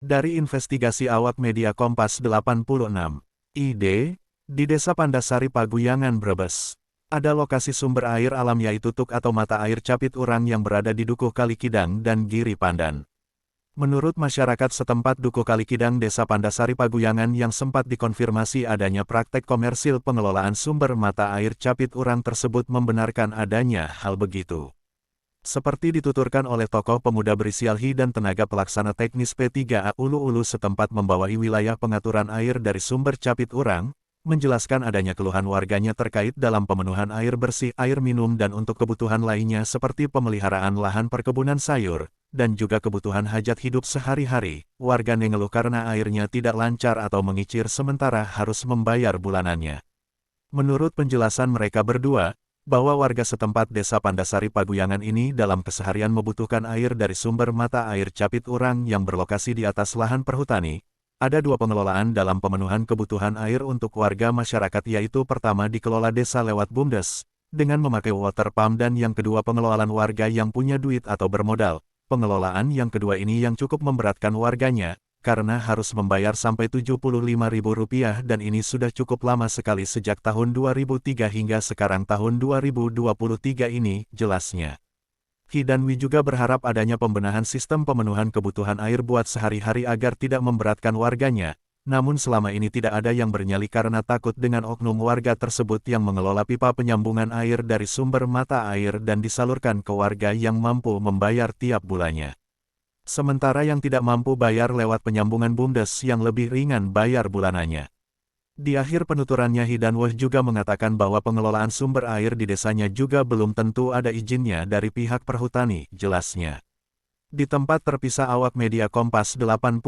Dari investigasi awak media Kompas 86, ID, di Desa Pandasari Paguyangan Brebes, ada lokasi sumber air alam yaitu tuk atau mata air Capit Urang yang berada di Dukuh Kalikidang dan Giri Pandan. Menurut masyarakat setempat Dukuh Kalikidang Desa Pandasari Paguyangan yang sempat dikonfirmasi adanya praktek komersil pengelolaan sumber mata air Capit Urang tersebut membenarkan adanya hal begitu. Seperti dituturkan oleh tokoh pemuda berinisial Hi dan tenaga pelaksana teknis P3A Ulu-Ulu setempat membawahi wilayah pengaturan air dari sumber Capit Urang, menjelaskan adanya keluhan warganya terkait dalam pemenuhan air bersih, air minum dan untuk kebutuhan lainnya seperti pemeliharaan lahan perkebunan sayur, dan juga kebutuhan hajat hidup sehari-hari. Warga mengeluh karena airnya tidak lancar atau mengicir sementara harus membayar bulanannya. Menurut penjelasan mereka berdua, bahwa warga setempat Desa Pandasari Paguyangan ini dalam keseharian membutuhkan air dari sumber mata air Capit Urang yang berlokasi di atas lahan perhutani. Ada dua pengelolaan dalam pemenuhan kebutuhan air untuk warga masyarakat yaitu pertama dikelola desa lewat BUMDes, dengan memakai water pump dan yang kedua pengelolaan warga yang punya duit atau bermodal. Pengelolaan yang kedua ini yang cukup memberatkan warganya, karena harus membayar sampai Rp75.000 dan ini sudah cukup lama sekali sejak tahun 2003 hingga sekarang tahun 2023 ini, jelasnya. Hi dan Wi juga berharap adanya pembenahan sistem pemenuhan kebutuhan air buat sehari-hari agar tidak memberatkan warganya, namun selama ini tidak ada yang bernyali karena takut dengan oknum warga tersebut yang mengelola pipa penyambungan air dari sumber mata air dan disalurkan ke warga yang mampu membayar tiap bulannya. Sementara yang tidak mampu bayar lewat penyambungan BUMDes yang lebih ringan bayar bulanannya. Di akhir penuturannya Hidanwah juga mengatakan bahwa pengelolaan sumber air di desanya juga belum tentu ada izinnya dari pihak perhutani, jelasnya. Di tempat terpisah awak media Kompas 86,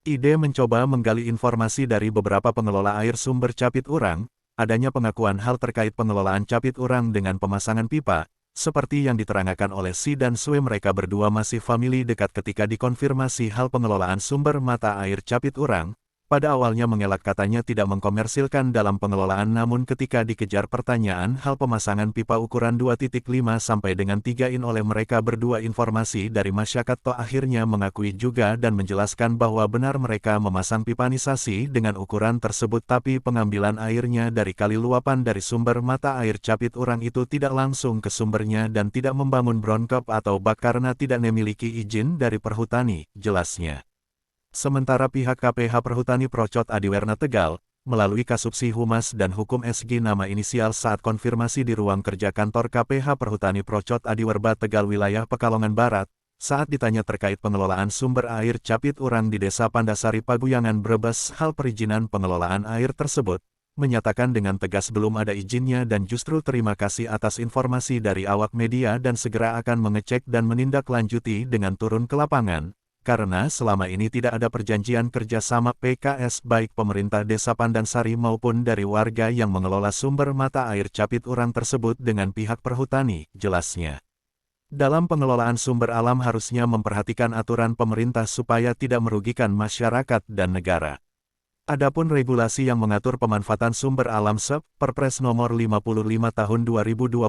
ID mencoba menggali informasi dari beberapa pengelola air sumber Capit Urang, adanya pengakuan hal terkait pengelolaan Capit Urang dengan pemasangan pipa, seperti yang diterangkan oleh Si dan Sue mereka berdua masih famili dekat ketika dikonfirmasi hal pengelolaan sumber mata air Capit Urang. Pada awalnya mengelak katanya tidak mengkomersilkan dalam pengelolaan namun ketika dikejar pertanyaan hal pemasangan pipa ukuran 2.5 sampai dengan 3 in oleh mereka berdua informasi dari masyarakat toh akhirnya mengakui juga dan menjelaskan bahwa benar mereka memasang pipanisasi dengan ukuran tersebut tapi pengambilan airnya dari kali luapan dari sumber mata air Capit Urang itu tidak langsung ke sumbernya dan tidak membangun bronkop atau bak karena tidak memiliki izin dari perhutani, jelasnya. Sementara pihak KPH Perhutani Procot Adiwerna Tegal, melalui Kasubsi Humas dan Hukum SG nama inisial saat konfirmasi di ruang kerja kantor KPH Perhutani Procot Adiwerba Tegal wilayah Pekalongan Barat, saat ditanya terkait pengelolaan sumber air Capit Urang di Desa Pandasari Paguyangan Brebes hal perizinan pengelolaan air tersebut, menyatakan dengan tegas belum ada izinnya dan justru terima kasih atas informasi dari awak media dan segera akan mengecek dan menindaklanjuti dengan turun ke lapangan. Karena selama ini tidak ada perjanjian kerjasama PKS baik pemerintah Desa Pandansari maupun dari warga yang mengelola sumber mata air Capit Urang tersebut dengan pihak perhutani, jelasnya. Dalam pengelolaan sumber alam harusnya memperhatikan aturan pemerintah supaya tidak merugikan masyarakat dan negara. Adapun regulasi yang mengatur pemanfaatan sumber alam Perpres Nomor 55 Tahun 2022,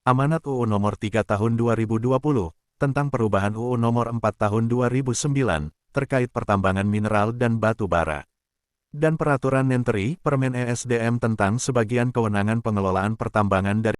Amanat UU Nomor 3 Tahun 2020, tentang perubahan UU Nomor 4 Tahun 2009, terkait pertambangan mineral dan batu bara. Dan Peraturan Menteri Permen ESDM tentang sebagian kewenangan pengelolaan pertambangan dari